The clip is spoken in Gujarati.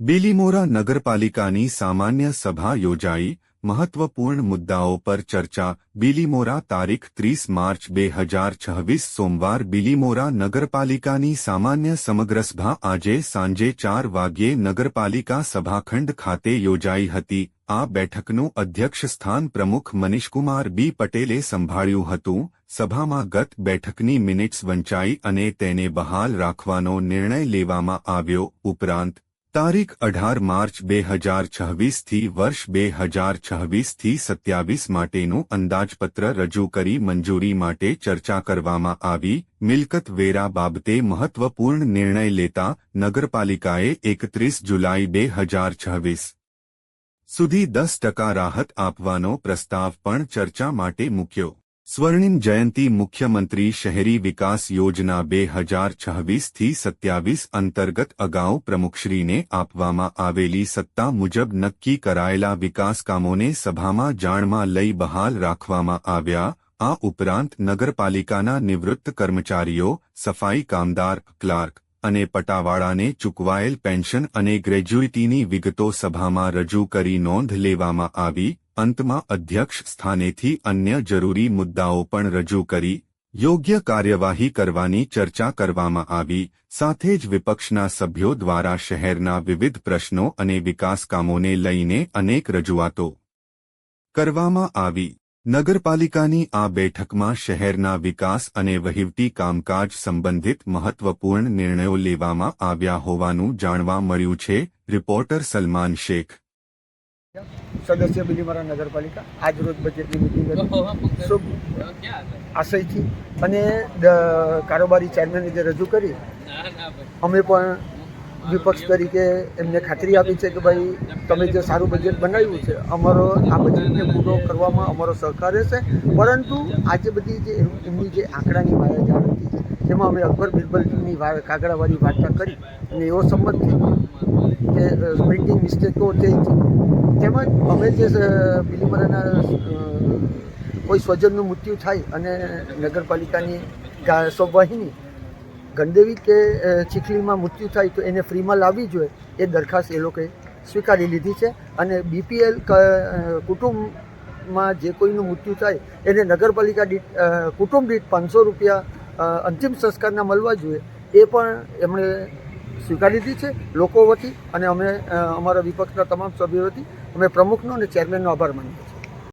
બીલીમોરા નગરપાલિકાની સામાન્ય સભા યોજાઈ, મહત્વપૂર્ણ મુદ્દાઓ પર ચર્ચા. બીલીમોરા તારીખ 30 માર્ચ 2026 સોમવાર બીલીમોરા નગરપાલિકાની સામાન્ય સમગ્ર સભા આજે સાંજે 4 વાગ્યે નગરપાલિકા સભાખંડ ખાતે યોજાઈ હતી. આ બેઠકનું અધ્યક્ષસ્થાન પ્રમુખ મનીષકુમાર બી પટેલે સંભાળ્યું હતું. સભામાં ગત બેઠકની મિનિટ્સ વંચાઈ અને તેને બહાલ રાખવાનો નિર્ણય લેવામાં આવ્યો. ઉપરાંત તારીખ 18 માર્ચ 2026થી વર્ષ 2026થી 27 માટેનું અંદાજપત્ર રજૂ કરી મંજૂરી માટે ચર્ચા કરવામાં આવી. મિલકત વેરા બાબતે મહત્વપૂર્ણ નિર્ણય લેતા નગરપાલિકાએ 31 જુલાઈ 2026 સુધી 10% રાહત આપવાનો પ્રસ્તાવ પણ ચર્ચા માટે મૂક્યો. સ્વર્ણિમ જયંતી મુખ્યમંત્રી શહેરી વિકાસ યોજના 2026થી 27 અંતર્ગત અગાઉ પ્રમુખશ્રીને આપવામાં આવેલી સત્તા મુજબ નક્કી કરાયેલા વિકાસ કામોને સભામાં જાણમાં લઈ બહાલ રાખવામાં આવ્યા. આ ઉપરાંત નગરપાલિકાના નિવૃત્ત કર્મચારીઓ, સફાઈ કામદાર, ક્લાર્ક અને પટાવાળાને ચૂકવાયેલ પેન્શન અને ગ્રેજ્યુઇટીની વિગતો સભામાં રજૂ કરી નોંધ લેવામાં આવી. અંતમાં અધ્યક્ષ સ્થાનેથી અન્ય જરૂરી મુદ્દાઓ પણ રજૂ કરી યોગ્ય કાર્યવાહી કરવાની ચર્ચા કરવામાં આવી. સાથે જ વિપક્ષના સભ્યો દ્વારા શહેરના વિવિધ પ્રશ્નો અને વિકાસ કામોને લઈને અનેક રજૂઆતો કરવામાં આવી. નગરપાલિકાની આ બેઠકમાં શહેરના વિકાસ અને વહીવટી કામકાજ સંબંધિત મહત્વપૂર્ણ નિર્ણયો લેવામાં આવ્યા હોવાનું જાણવા મળ્યું છે. રિપોર્ટર સલમાન શેખ, સદસ્ય બીલીમોરા નગરપાલિકા. આજ રોજ બજેટની મિટિંગ હતી શુભ આશયથી અને કારોબારી ચેરમેને જે રજૂ કરી, અમે પણ વિપક્ષ તરીકે એમને ખાતરી આપી છે કે ભાઈ તમે જે સારું બજેટ બનાવ્યું છે, અમારો આ બજેટને પૂરો કરવામાં અમારો સહકાર રહેશે. પરંતુ આજે બધી જે એમની જે આંકડાની માયાજાળ હતી એમાં અમે અકબર બિરબલની કાગળાવાળી વાર્તા કરી અને એવો સંમત થઈ કે પ્રિન્ટિંગ મિસ્ટેકો થઈ છે. તેમજ અમે જે બીલીમોરાના કોઈ સ્વજનનું મૃત્યુ થાય અને નગરપાલિકાની સ્વવાહિની ગંદેવી કે ચીખલીમાં મૃત્યુ થાય તો એને ફ્રીમાં લાવવી જોઈએ, એ દરખાસ્ત એ લોકોએ સ્વીકારી લીધી છે. અને બીપીએલ કુટુંબમાં જે કોઈનું મૃત્યુ થાય એને નગરપાલિકા કુટુંબ દીઠ 500 રૂપિયા અંતિમ સંસ્કારના મળવા જોઈએ, એ પણ એમણે સ્વીકારી લીધી છે લોકો વતી. અને અમે અમારા વિપક્ષના તમામ સભ્યો વતી અમે પ્રમુખનો અને ચેરમેનનો આભાર માનીએ.